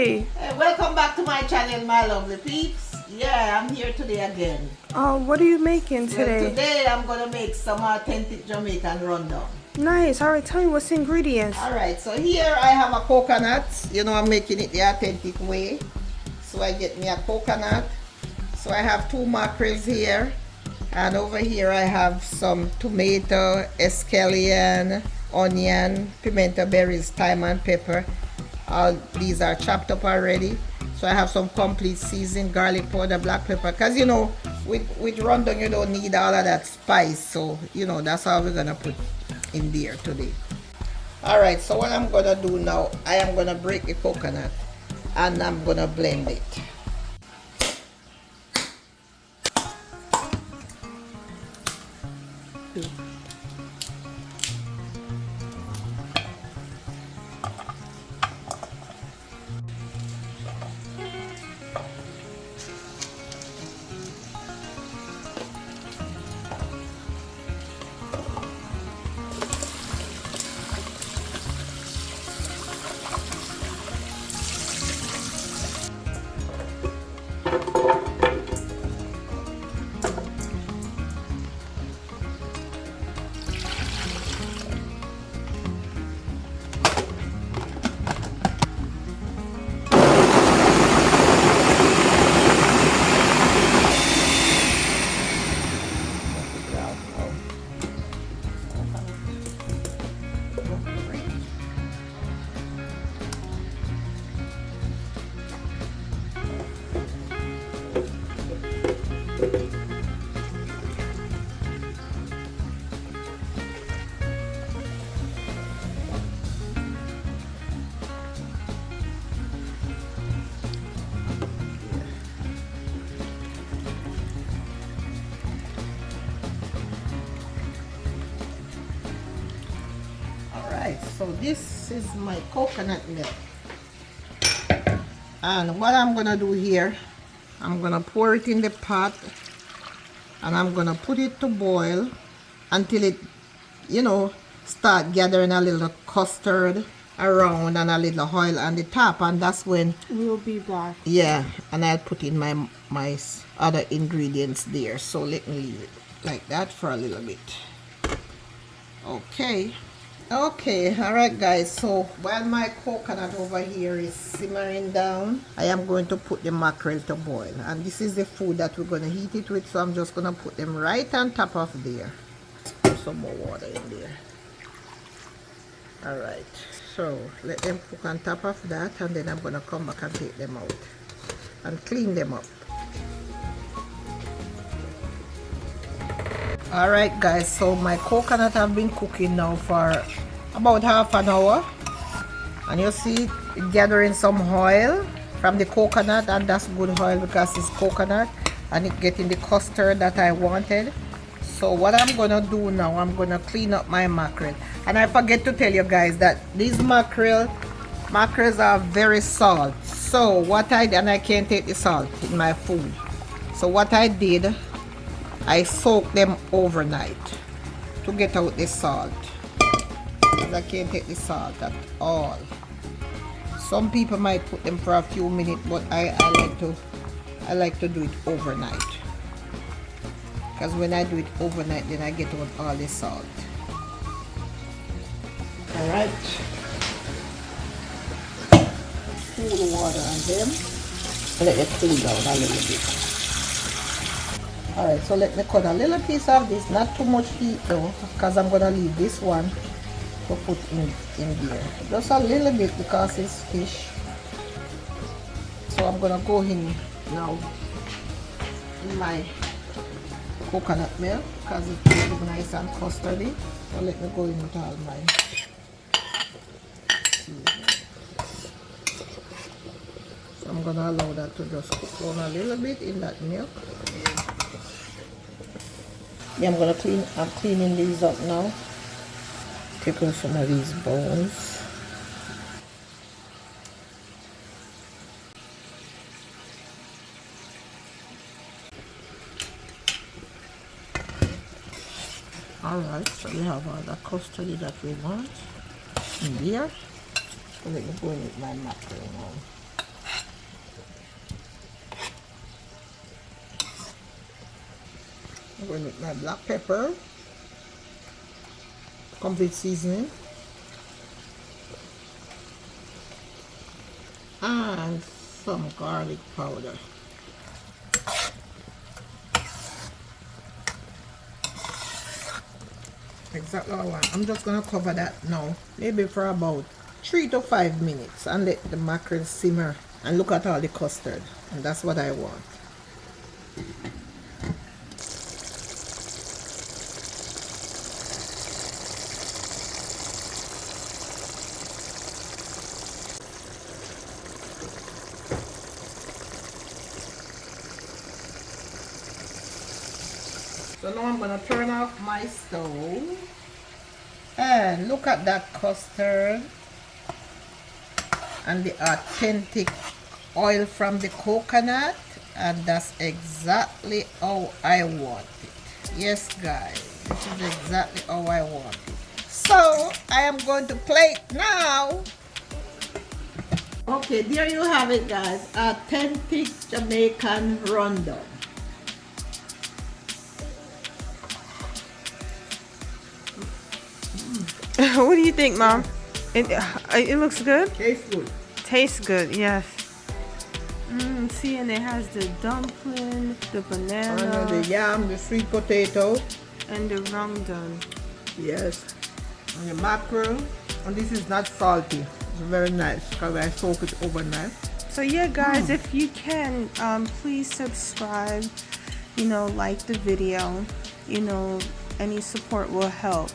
Hi. Hey, welcome back to my channel, my lovely peeps. Yeah, I'm here today again. What are you making today? Well, today I'm gonna make some authentic Jamaican rundown. Nice. All right, tell me what's the ingredients. Alright, so here I have a coconut. You know, I'm making it the authentic way. So I get me a coconut. So I have 2 mackerels here. And over here I have some tomato, scallion, onion, pimento berries, thyme and pepper. All these are chopped up already. So I have some complete seasoned garlic powder, black pepper. Because you know, with rundown you don't need all of that spice. So you know, that's all we're gonna put in there today. Alright, so what I'm gonna do now, I am gonna break the coconut and I'm gonna blend it. So this is my coconut milk, and what I'm gonna do here, I'm gonna pour it in the pot and I'm gonna put it to boil until it, you know, start gathering a little custard around and a little oil on the top, and that's when we'll be back. Yeah, and I'll put in my other ingredients there. So let me leave it like that for a little bit. Okay, all right guys, so while my coconut over here is simmering down, I am going to put the mackerel to boil, and this is the food that we're going to heat it with. So I'm just going to put them right on top of there. Put some more water in there. All right, so let them cook on top of that, and then I'm going to come back and take them out and clean them up. Alright guys, so my coconut have been cooking now for about half an hour, and you see it gathering some oil from the coconut, and that's good oil because it's coconut and it getting the custard that I wanted. So what I'm gonna do now, I'm gonna clean up my mackerel. And I forget to tell you guys that these mackerels are very salt. So what I did, and I can't take the salt in my food, so what I did, I soaked them overnight to get out the salt, because I can't take the salt at all. Some people might put them for a few minutes, but I like to do it overnight, because when I do it overnight, then I get out all the salt. Alright, cool the water on them, let it cool down a little bit. Alright, so let me cut a little piece of this, not too much heat though, because I'm going to leave this one to put in there. Just a little bit because it's fish. So I'm going to go in now in my coconut milk, because it's nice and custardy. So let me go in with all my seasonings. So I'm going to allow that to just cook down a little bit in that milk. Yeah, I'm cleaning these up now. Take off some of these bones. Alright, so we have all the custard that we want in there. So let me go in with my mackerel now. I'm going with my black pepper, complete seasoning, and some garlic powder. Exactly what I want. I'm just gonna cover that now, maybe for about 3 to 5 minutes, and let the mackerel simmer and look at all the custard. And that's what I want. So now I'm gonna turn off my stove and look at that custard and the authentic oil from the coconut, and that's exactly how I want it. Yes guys, this is exactly how I want it. So I am going to plate now. Okay, there you have it guys, authentic Jamaican rundown. What do you think, Mom? It looks good? Tastes good. Tastes good, yes. See, and it has the dumpling, the banana, And the yam, the sweet potato. and the ramdon. Yes. And the mackerel. And this is not salty. It's very nice because I soak it overnight. So yeah, guys, if you can, please subscribe. You know, like the video. You know, any support will help.